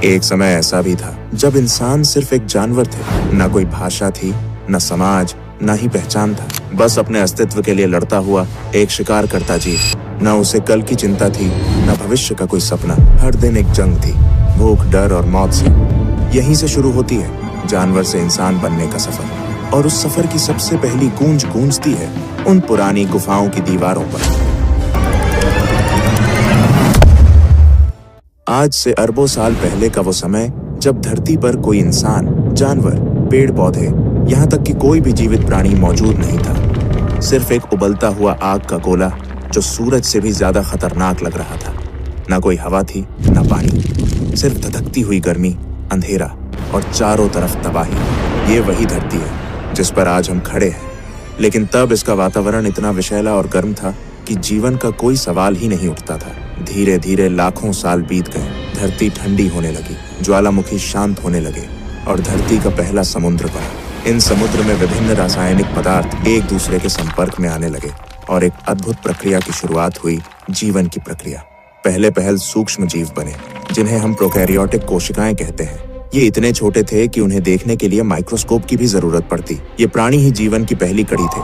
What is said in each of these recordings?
एक समय ऐसा भी था जब इंसान सिर्फ एक जानवर थे। न कोई भाषा थी, न समाज, न ही पहचान था। बस अपने अस्तित्व के लिए लड़ता हुआ एक शिकार करता जीव। न उसे कल की चिंता थी, न भविष्य का कोई सपना। हर दिन एक जंग थी, भूख, डर और मौत से। यहीं से शुरू होती है जानवर से इंसान बनने का सफर। और उस सफर की सबसे पहली गूंज गूंजती है उन पुरानी गुफाओं की दीवारों पर। आज से अरबों साल पहले का वो समय जब धरती पर कोई इंसान, जानवर, पेड़ पौधे, यहाँ तक कि कोई भी जीवित प्राणी मौजूद नहीं था। सिर्फ एक उबलता हुआ आग का गोला जो सूरज से भी ज्यादा खतरनाक लग रहा था। ना कोई हवा थी, ना पानी, सिर्फ धधकती हुई गर्मी, अंधेरा और चारों तरफ तबाही। ये वही धरती है जिस पर आज हम खड़े हैं। लेकिन तब इसका वातावरण इतना विषैला और गर्म था कि जीवन का कोई सवाल ही नहीं उठता था। धीरे धीरे लाखों साल बीत गए। धरती ठंडी होने लगी, ज्वालामुखी शांत होने लगे और धरती का पहला समुद्र बना। इन समुद्र में विभिन्न रासायनिक पदार्थ एक दूसरे के संपर्क में आने लगे और एक अद्भुत प्रक्रिया की शुरुआत हुई, जीवन की प्रक्रिया। पहले पहल सूक्ष्म जीव बने जिन्हें हम प्रोकैरियोटिक कोशिकाएं कहते हैं। ये इतने छोटे थे कि उन्हें देखने के लिए माइक्रोस्कोप की भी जरूरत पड़ती। ये प्राणी ही जीवन की पहली कड़ी थे।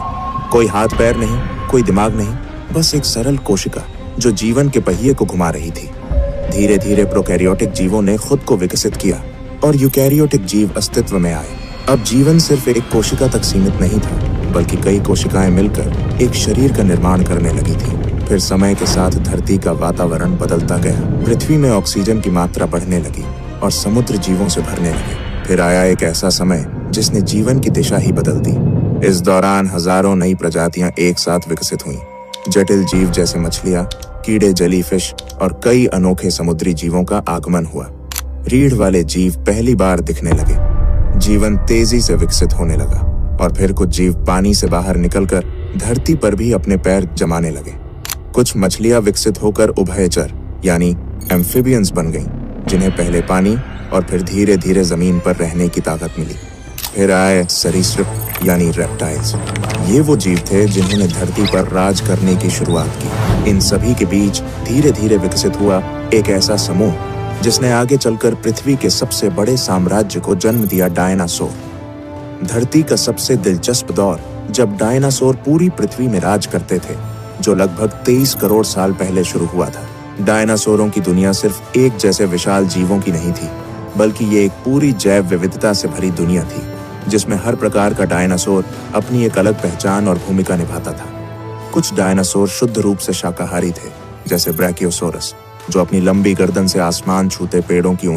कोई हाथ पैर नहीं, कोई दिमाग नहीं, बस एक सरल कोशिका जो जीवन के पहिए को घुमा रही थी। धीरे धीरे प्रोकैरियोटिक जीवों ने खुद को विकसित किया और यूकैरियोटिक जीव अस्तित्व में आए। अब जीवन सिर्फ एक कोशिका तक सीमित नहीं था, बल्कि कई कोशिकाएं मिलकर एक शरीर का निर्माण करने लगी थी। फिर समय के साथ धरती का वातावरण बदलता गया। पृथ्वी में ऑक्सीजन की मात्रा बढ़ने लगी और समुद्र जीवों से भरने लगे। फिर आया एक ऐसा समय जिसने जीवन की दिशा ही बदल दी। इस दौरान हजारों नई प्रजातियां एक साथ विकसित हुईं। जटिल जीव जैसे मछलियां, कीड़े, जेलीफिश और कई अनोखे समुद्री जीवों का आगमन हुआ। रीढ़ वाले जीव पहली बार दिखने लगे। जीवन तेजी से विकसित होने लगा और फिर कुछ जीव पानी से बाहर निकलकर धरती पर भी अपने पैर जमाने लगे। कुछ मछलियां विकसित होकर उभयचर यानी एम्फिबियंस बन गईं, जिन्हें पहले पानी और फिर धीरे धीरे जमीन पर रहने की ताकत मिली। फिर आए सरीसृप यानी रेप्टाइल्स। ये वो जीव थे जिन्होंने धरती पर राज करने की शुरुआत की। इन सभी के बीच धीरे धीरे विकसित हुआ एक ऐसा समूह जिसने आगे चलकर पृथ्वी के सबसे बड़े साम्राज्य को जन्म दिया, डायनासोर। धरती का सबसे दिलचस्प दौर जब डायनासोर पूरी पृथ्वी में राज करते थे, जो लगभग 23 करोड़ साल पहले शुरू हुआ था। डायनासोरों की दुनिया सिर्फ एक जैसे विशाल जीवों की नहीं थी, बल्कि ये एक पूरी जैव विविधता से भरी दुनिया थी, जिसमें हर प्रकार का डायनासोर अपनी एक अलग पहचान और भूमिका निभाता था। कुछ डायनासोर शुद्ध रूप से शाकाहारी थे, जैसे ब्रैकियोसोरस, जो अपनी लंबी गर्दन से आसमान छूते पेड़ों की